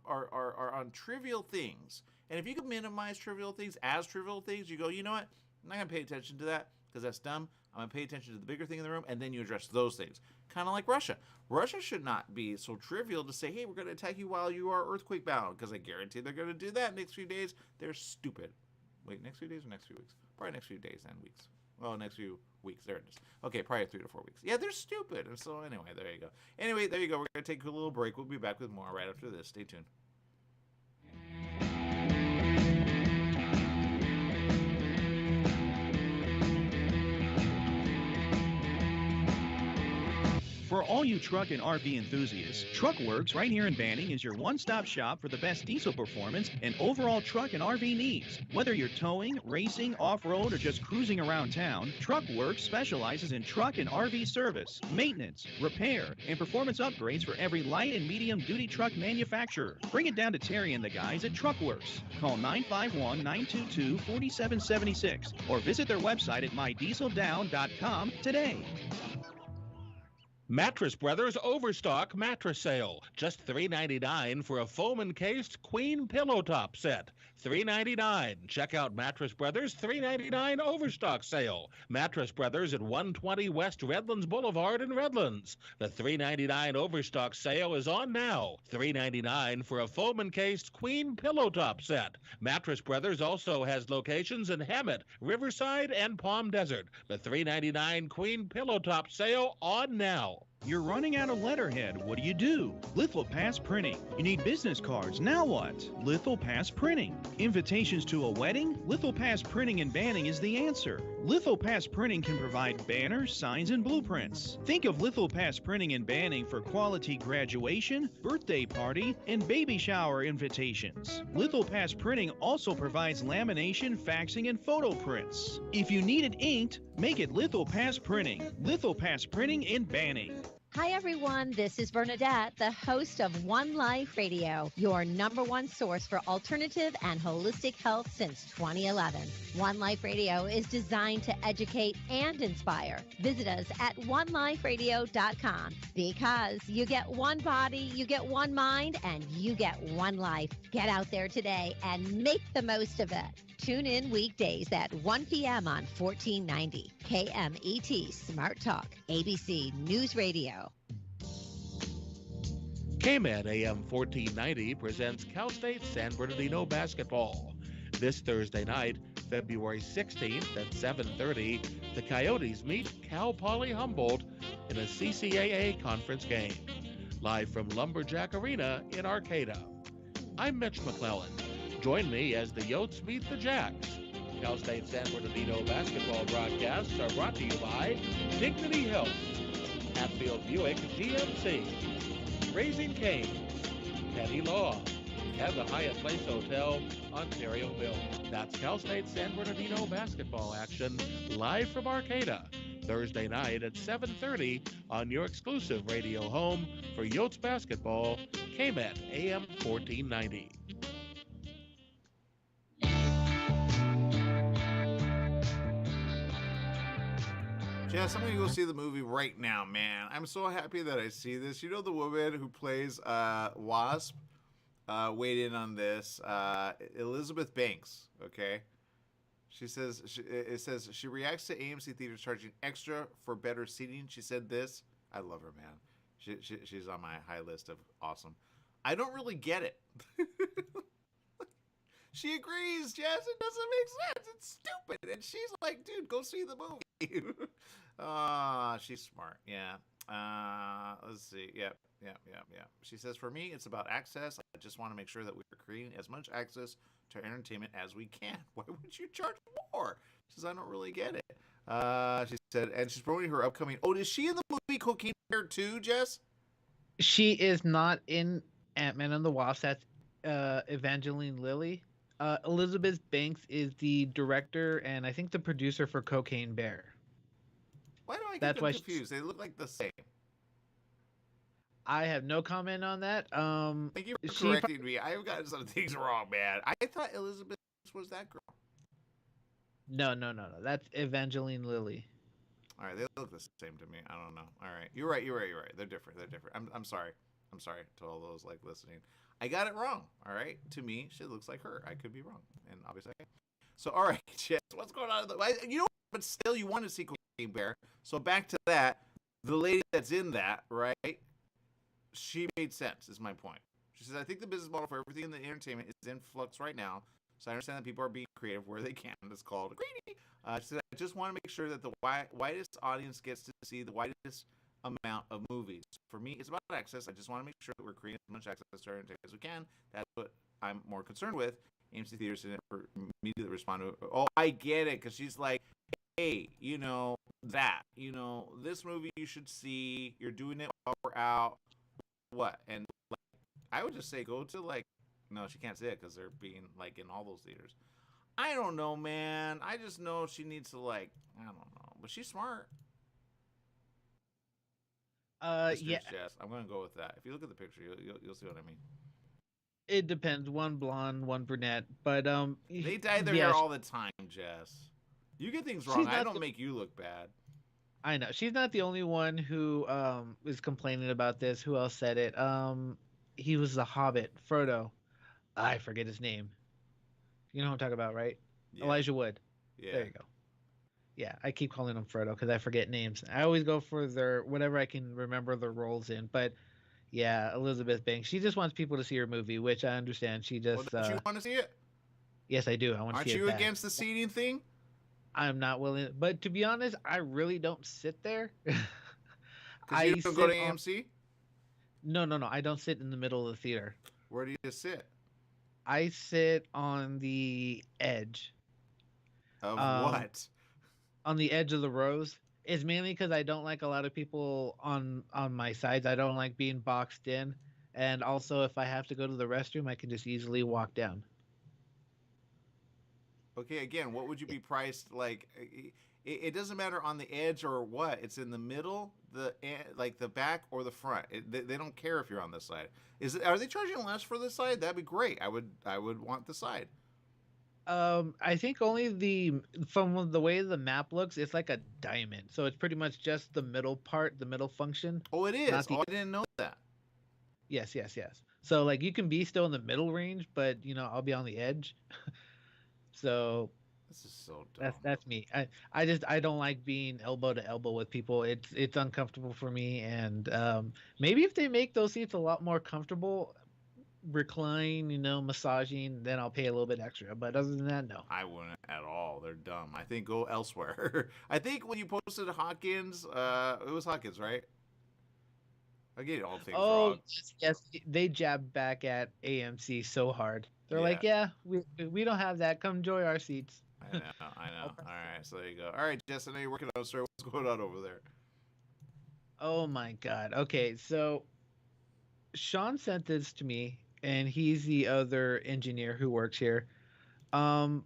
on trivial things. And if you can minimize trivial things as trivial things, you go, you know what? I'm not going to pay attention to that because that's dumb. I'm going to pay attention to the bigger thing in the room, and then you address those things. Kind of like Russia. Russia should not be so trivial to say, hey, we're going to attack you while you are earthquake bound, because I guarantee they're going to do that next few days. They're stupid. Wait, next few days or next few weeks? Probably next few days and weeks. Well, next few weeks. There it is. Okay, probably 3 to 4 weeks. Yeah, they're stupid. And so anyway, there you go. Anyway, there you go. We're going to take a little break. We'll be back with more right after this. Stay tuned. For all you truck and RV enthusiasts, TruckWorks right here in Banning is your one-stop shop for the best diesel performance and overall truck and RV needs. Whether you're towing, racing, off-road, or just cruising around town, TruckWorks specializes in truck and RV service, maintenance, repair, and performance upgrades for every light and medium-duty truck manufacturer. Bring it down to Terry and the guys at TruckWorks. Call 951-922-4776 or visit their website at mydieseldown.com today. Mattress Brothers Overstock Mattress Sale. Just $3.99 for a foam-encased queen pillow top set. $3.99. Check out Mattress Brothers $3.99 Overstock Sale. Mattress Brothers at 120 West Redlands Boulevard in Redlands. The $3.99 Overstock Sale is on now. $3.99 for a foam-encased queen pillow top set. Mattress Brothers also has locations in Hemet, Riverside, and Palm Desert. The $3.99 queen pillow top sale on now. You're running out of letterhead. What do? Lithopass Printing. You need business cards. Now what? Lithopass Printing. Invitations to a wedding? Lithopass Printing in Banning is the answer. Lithopass Printing can provide banners, signs, and blueprints. Think of Lithopass Printing in Banning for quality graduation, birthday party, and baby shower invitations. Lithopass Printing also provides lamination, faxing, and photo prints. If you need it inked, make it Lithopass Printing. Lithopass Printing in Banning. Hi, everyone. This is Bernadette, the host of One Life Radio, your #1 source for alternative and holistic health since 2011. One Life Radio is designed to educate and inspire. Visit us at oneliferadio.com because you get one body, you get one mind, and you get one life. Get out there today and make the most of it. Tune in weekdays at 1 p.m. on 1490 KMET Smart Talk, ABC News Radio. KMET AM 1490 presents Cal State San Bernardino basketball. This Thursday night, February 16th at 7:30, the Coyotes meet Cal Poly Humboldt in a CCAA conference game. Live from Lumberjack Arena in Arcata. I'm Mitch McClellan. Join me as the Yotes meet the Jacks. Cal State San Bernardino basketball broadcasts are brought to you by Dignity Health, Hatfield Buick GMC, Raising Cane's, Petty Law, and the Hyatt Place Hotel, Ontario-built. That's Cal State San Bernardino basketball action live from Arcata, Thursday night at 7:30 on your exclusive radio home for Yotes basketball, KMET AM 1490. Jess, I'm gonna go see the movie right now, man. I'm so happy that I see this. You know the woman who plays Wasp? Weighed in on this. Elizabeth Banks, okay? She says, it says, she reacts to AMC theaters charging extra for better seating. She said this. I love her, man. She's on my high list of awesome. I don't really get it. She agrees, Jess. It doesn't make sense. It's stupid. And she's like, dude, go see the movie. She's smart. Yeah. Let's see. Yep. She says, for me, it's about access. I just want to make sure that we're creating as much access to entertainment as we can. Why would you charge more? She says, I don't really get it. She said, and she's promoting her upcoming. Oh, is she in the movie Cocaine Bear too, Jess? She is not in Ant-Man and the Wasp. That's Evangeline Lilly. Elizabeth Banks is the director and I think the producer for Cocaine Bear. Why do I get them confused? They look like the same. I have no comment on that. Thank you for correcting me. I've gotten some things wrong, man. I thought Elizabeth was that girl. No. That's Evangeline Lilly. All right, they look the same to me. I don't know. All right, you're right. They're different. I'm sorry. I'm sorry to all those like listening. I got it wrong. All right, to me, she looks like her. I could be wrong, and obviously. So, all right, Jess, what's going on? You know, but still, you want to see Cocaine Bear. So back to that. The lady that's in that, right? She made sense, is my point. She says, I think the business model for everything in the entertainment is in flux right now. So I understand that people are being creative where they can. It's called greedy. She said, I just want to make sure that the widest audience gets to see the widest amount of movies. For me, it's about access. I just want to make sure that we're creating as much access to our entertainment as we can. That's what I'm more concerned with. AMC Theaters didn't immediately respond to it. Oh, I get it, because she's like, hey, this movie you should see. You're doing it while we're out. What? And like, I would just say go to like, no, she can't say it because they're being like in all those theaters. I don't know, man. I just know she needs to like, I don't know, but she's smart. Yeah. Jess, I'm gonna go with that. If you look at the picture, you'll see what I mean. It depends. One blonde, one brunette, but they dye their hair all the time, Jess. You get things wrong. I don't make you look bad. I know she's not the only one who is complaining about this. Who else said it? He was the Hobbit, Frodo. I forget his name. You know who I'm talking about, right? Yeah. Elijah Wood. Yeah. There you go. Yeah, I keep calling him Frodo because I forget names. I always go for their whatever I can remember their roles in. But yeah, Elizabeth Banks. She just wants people to see her movie, which I understand. She just. Well, don't you want to see it? Yes, I do. I want to see it. Aren't you against the seating thing? I'm not willing, but to be honest, I really don't sit there. Because you don't go to AMC? No. I don't sit in the middle of the theater. Where do you sit? I sit on the edge. Of what? On the edge of the rows. It's mainly because I don't like a lot of people on my sides. I don't like being boxed in. And also, if I have to go to the restroom, I can just easily walk down. Okay, again, what would you be priced like? It doesn't matter on the edge or what. It's in the middle, the back or the front. They don't care if you're on this side. Are they charging less for this side? That'd be great. I would want the side. I think only from the way the map looks, it's like a diamond. So it's pretty much just the middle part, the middle function. Oh, it is. I didn't know that. Yes. So like you can be still in the middle range, but I'll be on the edge. So this is so dumb. That's me. I don't like being elbow to elbow with people. It's uncomfortable for me. And maybe if they make those seats a lot more comfortable, recline, massaging, then I'll pay a little bit extra. But other than that, no. I wouldn't at all. They're dumb. I think go elsewhere. I think when you posted Hawkins, it was Hawkins, right? I get all things wrong. Yes, they jabbed back at AMC so hard. They're like, yeah, we don't have that. Come enjoy our seats. I know. All right, so there you go. All right, Jess, I know you're working on a story. What's going on over there? Oh my God. Okay, so Sean sent this to me, and he's the other engineer who works here. Um,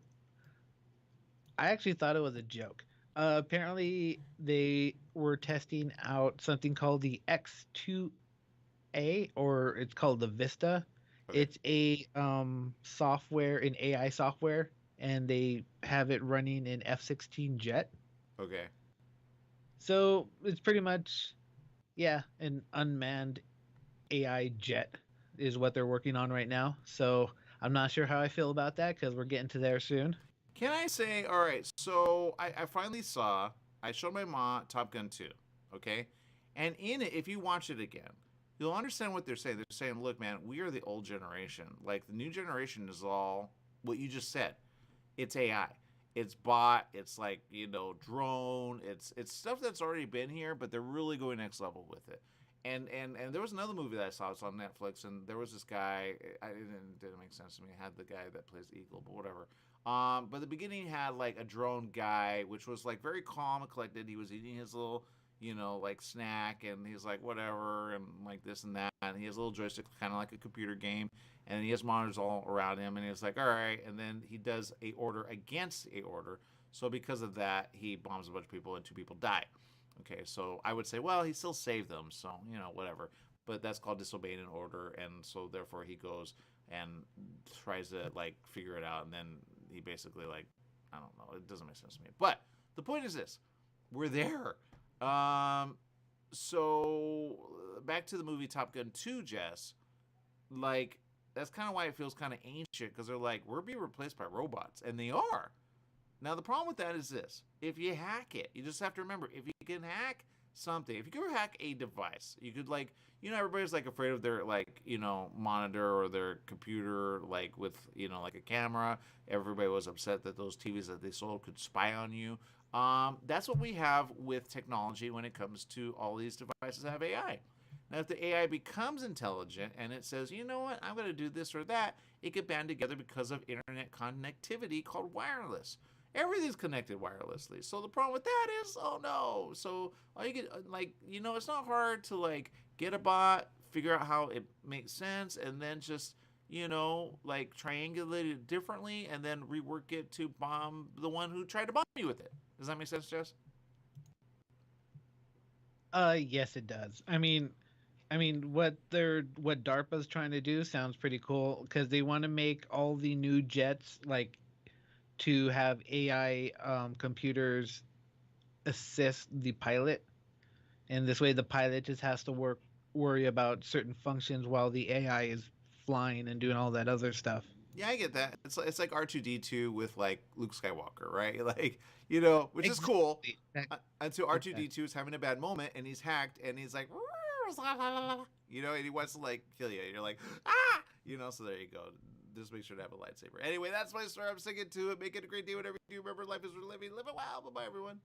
I actually thought it was a joke. Apparently, they were testing out something called the X2A, or it's called the Vista. Okay. It's a software, an AI software, and they have it running in F-16 jet. Okay. So it's pretty much, yeah, an unmanned AI jet is what they're working on right now. So I'm not sure how I feel about that because we're getting to there soon. Can I say, all right, so I finally saw, I showed my mom Top Gun 2, okay? And in it, if you watch it again, you'll understand what they're saying. They're saying, look, man, we are the old generation. Like, the new generation is all what you just said. It's AI. It's bot. It's like, drone. It's stuff that's already been here, but they're really going next level with it. And there was another movie that I saw. It's on Netflix, and there was this guy. It didn't make sense to me. It had the guy that plays Eagle, but whatever. But the beginning had like a drone guy, which was like very calm and collected. He was eating his little, like snack, and he's like whatever, and like this and that. And he has a little joystick, kind of like a computer game, and he has monitors all around him. And he's like, all right. And then he does a order against a order. So because of that, he bombs a bunch of people, and 2 people die. Okay, so I would say, well, he still saved them, so whatever. But that's called disobeying an order, and so therefore he goes and tries to like figure it out, and then he basically like, I don't know, it doesn't make sense to me. But the point is this: we're there. So back to the movie Top Gun 2, Jess. Like that's kind of why it feels kind of ancient because they're like we're being replaced by robots, and they are. Now, the problem with that is this. If you hack it, you just have to remember, if you can hack something, if you can hack a device, you could everybody's like afraid of their monitor or their computer, like with, like a camera. Everybody was upset that those TVs that they sold could spy on you. That's what we have with technology when it comes to all these devices that have AI. Now, if the AI becomes intelligent and it says, you know what, I'm going to do this or that, it could band together because of internet connectivity called wireless. Everything's connected wirelessly. So the problem with that is, oh no. So all you get, it's not hard to get a bot, figure out how it makes sense, and then just, triangulate it differently, and then rework it to bomb the one who tried to bomb you with it. Does that make sense, Jess? Yes, it does. I mean, what DARPA's trying to do sounds pretty cool because they want to make all the new jets to have AI computers assist the pilot, and this way the pilot just has to worry about certain functions while the AI is flying and doing all that other stuff. Yeah, I get that. It's like R2D2 with Luke Skywalker, right? Which is cool. Until R2D2 is having a bad moment and he's hacked and he's like, and he wants to kill you. And you're like, ah, So there you go. Just make sure to have a lightsaber. Anyway, that's my story. I'm sticking to it. Make it a great day, whatever you do. Remember, life is worth living. Live it well. Bye-bye, everyone.